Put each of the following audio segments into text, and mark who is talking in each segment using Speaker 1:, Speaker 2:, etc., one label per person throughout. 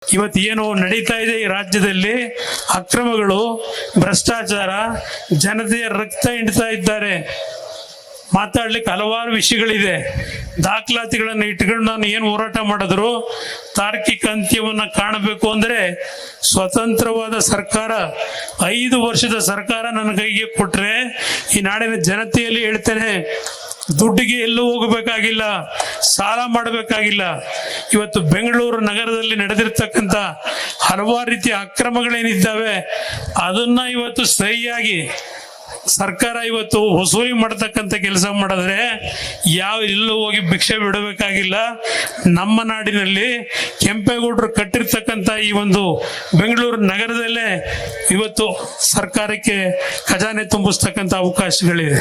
Speaker 1: ಇವತ್ತು ಏನು ನಡೀತಾ ಇದೆ ಈ ರಾಜ್ಯದಲ್ಲಿ, ಅಕ್ರಮಗಳು, ಭ್ರಷ್ಟಾಚಾರ, ಜನತೆಯ ರಕ್ತ ಹಿಂಡ್ತಾ ಇದ್ದಾರೆ. ಮಾತಾಡ್ಲಿಕ್ಕೆ ಹಲವಾರು ವಿಷಯಗಳಿದೆ. ದಾಖಲಾತಿಗಳನ್ನು ಇಟ್ಕೊಂಡು ನಾನು ಏನು ಹೋರಾಟ ಮಾಡಿದ್ರು ತಾರ್ಕಿಕ ಅಂತ್ಯವನ್ನ ಕಾಣಬೇಕು ಅಂದ್ರೆ ಸ್ವತಂತ್ರವಾದ ಸರ್ಕಾರ, 5 ವರ್ಷದ ಸರ್ಕಾರ ನನ್ನ ಕೈಗೆ ಕೊಟ್ರೆ ಈ ನಾಡಿನ ಜನತೆಯಲ್ಲಿ ಹೇಳ್ತೇನೆ, ದುಡ್ಡಿಗೆ ಎಲ್ಲೂ ಹೋಗಬೇಕಾಗಿಲ್ಲ, ಸಾಲ ಮಾಡಬೇಕಾಗಿಲ್ಲ. ಇವತ್ತು ಬೆಂಗಳೂರು ನಗರದಲ್ಲಿ ನಡೆದಿರ್ತಕ್ಕಂಥ ಹಲವಾರು ರೀತಿಯ ಅಕ್ರಮಗಳೇನಿದ್ದಾವೆ ಅದನ್ನ ಇವತ್ತು ಸರಿಯಾಗಿ ಸರ್ಕಾರ ಇವತ್ತು ವಸೂಲಿ ಮಾಡತಕ್ಕಂಥ ಕೆಲಸ ಮಾಡಿದ್ರೆ ಎಲ್ಲೂ ಹೋಗಿ ಭಿಕ್ಷೆ ಬಿಡಬೇಕಾಗಿಲ್ಲ. ನಮ್ಮ ನಾಡಿನಲ್ಲಿ ಕೆಂಪೇಗೌಡರು ಕಟ್ಟಿರ್ತಕ್ಕಂಥ ಈ ಒಂದು ಬೆಂಗಳೂರು ನಗರದಲ್ಲೇ ಇವತ್ತು ಸರ್ಕಾರಕ್ಕೆ ಖಜಾನೆ ತುಂಬಿಸ್ತಕ್ಕಂಥ ಅವಕಾಶಗಳಿದೆ.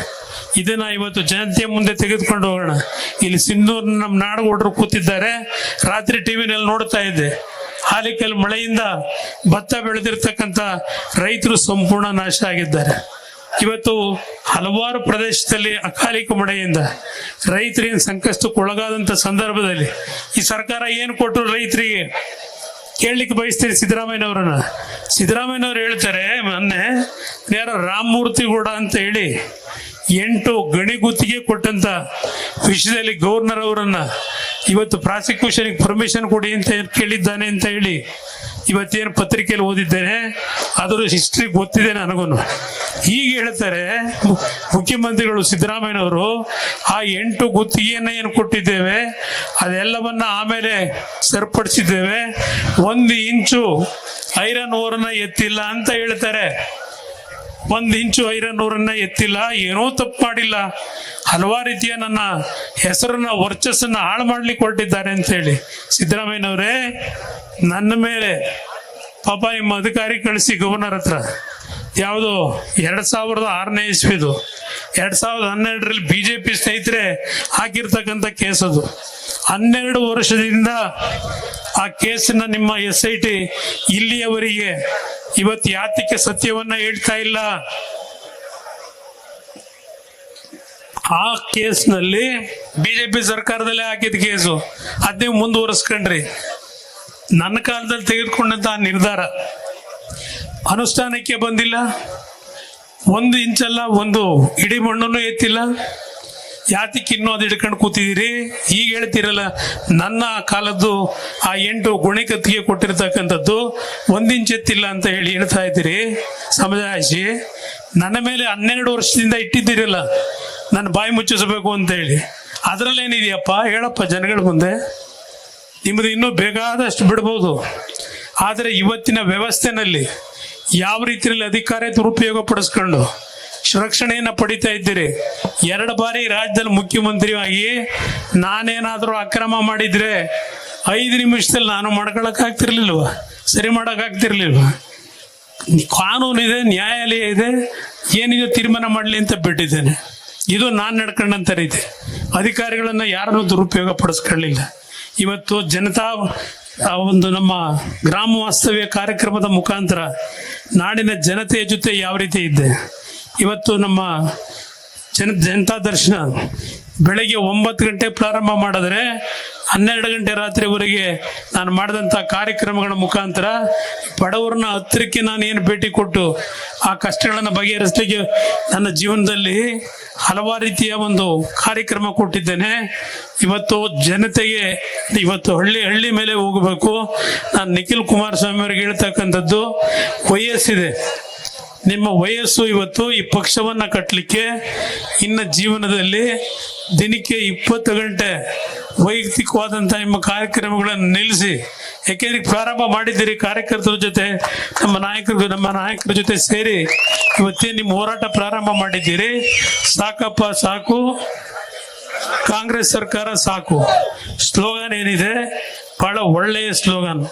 Speaker 1: ಇದನ್ನ ಇವತ್ತು ಜನತೆಯ ಮುಂದೆ ತೆಗೆದುಕೊಂಡು ಹೋಗೋಣ. ಇಲ್ಲಿ ಸಿಂಧೂರ್ ನಮ್ಮ ನಾಡಗೌಡರು ಕೂತಿದ್ದಾರೆ, ರಾತ್ರಿ ಟಿವಿನಲ್ಲಿ ನೋಡ್ತಾ ಇದ್ದೆ. ಹಾಲಿಕಲ್ ಮಳೆಯಿಂದ ಭತ್ತ ಬೆಳೆದಿರ್ತಕ್ಕಂಥ ರೈತರು ಸಂಪೂರ್ಣ ನಾಶ ಆಗಿದ್ದಾರೆ. ಇವತ್ತು ಹಲವಾರು ಪ್ರದೇಶದಲ್ಲಿ ಅಕಾಲಿಕ ಮಳೆಯಿಂದ ರೈತರಿಗೆ ಸಂಕಷ್ಟಕ್ಕೊಳಗಾದಂತ ಸಂದರ್ಭದಲ್ಲಿ ಈ ಸರ್ಕಾರ ಏನು ಕೊಟ್ಟರು ರೈತರಿಗೆ ಕೇಳಲಿಕ್ಕೆ ಬಯಸ್ತೀರಿ ಸಿದ್ದರಾಮಯ್ಯನವರನ್ನ. ಸಿದ್ದರಾಮಯ್ಯನವರು ಹೇಳ್ತಾರೆ, ಮೊನ್ನೆ ಯಾರೋ ರಾಮಮೂರ್ತಿ ಗೌಡ ಅಂತ ಹೇಳಿ 8 ಗಣಿ ಗುತ್ತಿಗೆ ಕೊಟ್ಟಂತ ವಿಷಯದಲ್ಲಿ ಗವರ್ನರ್ ಅವರನ್ನ ಇವತ್ತು ಪ್ರಾಸಿಕ್ಯೂಷನ್ ಪರ್ಮಿಷನ್ ಕೊಡಿ ಅಂತ ಕೇಳಿದ್ದಾನೆ ಅಂತ ಹೇಳಿ ಇವತ್ತೇನು ಪತ್ರಿಕೆಯಲ್ಲಿ ಓದಿದ್ದೇನೆ, ಅದರ ಹಿಸ್ಟ್ರಿ ಗೊತ್ತಿದೆ ನನಗೂ. ಹೀಗೆ ಹೇಳ್ತಾರೆ ಮುಖ್ಯಮಂತ್ರಿಗಳು ಸಿದ್ದರಾಮಯ್ಯನವರು, ಆ 8 ಗುತ್ತಿಗೆಯನ್ನ ಏನು ಕೊಟ್ಟಿದ್ದೇವೆ ಅದೆಲ್ಲವನ್ನ ಆಮೇಲೆ ಸರಿಪಡಿಸಿದ್ದೇವೆ, 1 ಇಂಚು ಐರನ್ ಓರನ್ನ ಎತ್ತಿಲ್ಲ ಅಂತ ಹೇಳ್ತಾರೆ. 1 ಇಂಚು ಐರನ್ ಓರನ್ನ ಎತ್ತಿಲ್ಲ, ಏನೋ ತಪ್ಪು ಮಾಡಿಲ್ಲ, ಹಲವಾರು ರೀತಿಯ ನನ್ನ ಹೆಸರನ್ನ ವರ್ಚಸ್ಸನ್ನ ಹಾಳು ಮಾಡ್ಲಿಕ್ಕೆ ಹೊರಟಿದ್ದಾರೆ ಅಂತ ಹೇಳಿ. ಸಿದ್ದರಾಮಯ್ಯನವರೇ, ನನ್ನ ಮೇಲೆ ಪಾಪ ನಿಮ್ಮ ಅಧಿಕಾರಿ ಕಳಿಸಿ ಗವರ್ನರ್ ಹತ್ರ, ಯಾವುದು 2006ನೇ ಇಸ್ವಿದು, 2012ರಲ್ಲಿ ಬಿಜೆಪಿ ಸ್ನೇಹಿತರೆ ಹಾಕಿರ್ತಕ್ಕಂಥ ಕೇಸ್ ಅದು. 12 ವರ್ಷದಿಂದ ಆ ಕೇಸನ್ನ ನಿಮ್ಮ SIT ಇಲ್ಲಿಯವರೆಗೆ ಇವತ್ತು ಯಾತಕ್ಕೆ ಸತ್ಯವನ್ನ ಹೇಳ್ತಾ ಇಲ್ಲ. ಆ ಕೇಸ್ನಲ್ಲಿ ಬಿಜೆಪಿ ಸರ್ಕಾರದಲ್ಲೇ ಹಾಕಿದ ಕೇಸು, ಅದೇ ಮುಂದುವರಿಸ್ಕೊಂಡ್ರಿ. ನನ್ನ ಕಾಲದಲ್ಲಿ ತೆಗೆದುಕೊಂಡಂತ ನಿರ್ಧಾರ ಅನುಷ್ಠಾನಕ್ಕೆ ಬಂದಿಲ್ಲ. 1 ಇಂಚಲ್ಲ, 1 ಇಡೀ ಮಣ್ಣನ್ನು ಎತ್ತಿಲ್ಲ. ಯಾತಕ್ಕೆ ಇನ್ನೂ ಅದು ಹಿಡ್ಕೊಂಡು ಕೂತಿದ್ದೀರಿ? ಈಗ ಹೇಳ್ತೀರಲ್ಲ, ನನ್ನ ಕಾಲದ್ದು ಆ 8 ಗುಣಿಕತ್ತಿಗೆ ಕೊಟ್ಟಿರ್ತಕ್ಕಂಥದ್ದು 1 ಇಂಚ್ ಎತ್ತಿಲ್ಲ ಅಂತ ಹೇಳಿ ಹೇಳ್ತಾ ಇದ್ದೀರಿ. ಸಮಜಾಯಿಸಿ ನನ್ನ ಮೇಲೆ 12 ವರ್ಷದಿಂದ ಇಟ್ಟಿದ್ದೀರಲ್ಲ, ನನ್ನ ಬಾಯಿ ಮುಚ್ಚಿಸಬೇಕು ಅಂತ ಹೇಳಿ. ಅದರಲ್ಲೇನಿದೆಯಪ್ಪ ಹೇಳಪ್ಪ ಜನಗಳ ಮುಂದೆ. ನಿಮ್ಮದು ಇನ್ನೂ ಬೇಕಾದಷ್ಟು ಬಿಡ್ಬೋದು, ಆದರೆ ಇವತ್ತಿನ ವ್ಯವಸ್ಥೆನಲ್ಲಿ ಯಾವ ರೀತಿಯಲ್ಲಿ ಅಧಿಕಾರ ದುರುಪಯೋಗ ಪಡಿಸ್ಕೊಂಡು ರಕ್ಷಣೆಯನ್ನ ಪಡಿತಾ ಇದ್ದೀರಿ. 2 ಬಾರಿ ರಾಜ್ಯದಲ್ಲಿ ಮುಖ್ಯಮಂತ್ರಿಯಾಗಿ ನಾನೇನಾದರೂ ಅಕ್ರಮ ಮಾಡಿದ್ರೆ 5 ನಿಮಿಷದಲ್ಲಿ ನಾನು ಮಾಡ್ಕೊಳಕ್ ಆಗ್ತಿರ್ಲಿಲ್ವ, ಸರಿ ಮಾಡಕ್ ಆಗ್ತಿರ್ಲಿಲ್ವ? ಕಾನೂನಿದೆ, ನ್ಯಾಯಾಲಯ ಇದೆ, ಏನಿದೆ ತೀರ್ಮಾನ ಮಾಡಲಿ ಅಂತ ಬಿಟ್ಟಿದ್ದೇನೆ. ಇದು ನಾನು ನಡ್ಕೊಂಡಂತ ರೀತಿ. ಅಧಿಕಾರಿಗಳನ್ನ ಯಾರನ್ನು ದುರುಪಯೋಗ ಪಡಿಸ್ಕೊಳ್ಳಿಲ್ಲ. ಇವತ್ತು ಜನತಾ ಒಂದು ನಮ್ಮ ಗ್ರಾಮ ವಾಸ್ತವ್ಯ ಕಾರ್ಯಕ್ರಮದ ಮುಖಾಂತರ ನಾಡಿನ ಜನತೆಯ ಜೊತೆ ಯಾವ ರೀತಿ ಇದ್ದೆ. ಇವತ್ತು ನಮ್ಮ ಜನತಾ ದರ್ಶನ ಬೆಳಗ್ಗೆ 9 ಗಂಟೆ ಪ್ರಾರಂಭ ಮಾಡಿದ್ರೆ 12 ಗಂಟೆ ರಾತ್ರಿವರೆಗೆ ನಾನು ಮಾಡಿದಂಥ ಕಾರ್ಯಕ್ರಮಗಳ ಮುಖಾಂತರ ಬಡವರನ್ನ ಹತ್ತಿರಕ್ಕೆ ನಾನು ಏನು ಭೇಟಿ ಕೊಟ್ಟು ಆ ಕಷ್ಟಗಳನ್ನು ಬಗೆಹರಿಸಲಿಕ್ಕೆ ನನ್ನ ಜೀವನದಲ್ಲಿ ಹಲವಾರು ರೀತಿಯ ಒಂದು ಕಾರ್ಯಕ್ರಮ ಕೊಟ್ಟಿದ್ದೇನೆ. ಇವತ್ತು ಜನತೆಗೆ ಇವತ್ತು ಹಳ್ಳಿ ಮೇಲೆ ಹೋಗಬೇಕು. ನಾನು ನಿಖಿಲ್ ಕುಮಾರಸ್ವಾಮಿ ಅವರಿಗೆ ಹೇಳ್ತಕ್ಕಂಥದ್ದು, ವಯಸ್ಸಿದೆ, ನಿಮ್ಮ ವಯಸ್ಸು ಇವತ್ತು ಈ ಪಕ್ಷವನ್ನ ಕಟ್ಟಲಿಕ್ಕೆ ಇನ್ನ ಜೀವನದಲ್ಲಿ ದಿನಕ್ಕೆ 20 ಗಂಟೆ ವೈಯಕ್ತಿಕವಾದಂಥ ನಿಮ್ಮ ಕಾರ್ಯಕ್ರಮಗಳನ್ನು ನಿಲ್ಲಿಸಿ. ಯಾಕೆಂದ್ರೆ ಪ್ರಾರಂಭ ಮಾಡಿದ್ದೀರಿ ಕಾರ್ಯಕರ್ತರ ಜೊತೆ, ನಮ್ಮ ನಾಯಕರ ಜೊತೆ ಸೇರಿ ಇವತ್ತೇ ನಿಮ್ಮ ಹೋರಾಟ ಪ್ರಾರಂಭ ಮಾಡಿದ್ದೀರಿ. ಸಾಕಪ್ಪ ಸಾಕು, ಕಾಂಗ್ರೆಸ್ ಸರ್ಕಾರ ಸಾಕು ಸ್ಲೋಗನ್ ಏನಿದೆ, ಬಹಳ ಒಳ್ಳೆಯ ಸ್ಲೋಗನ್.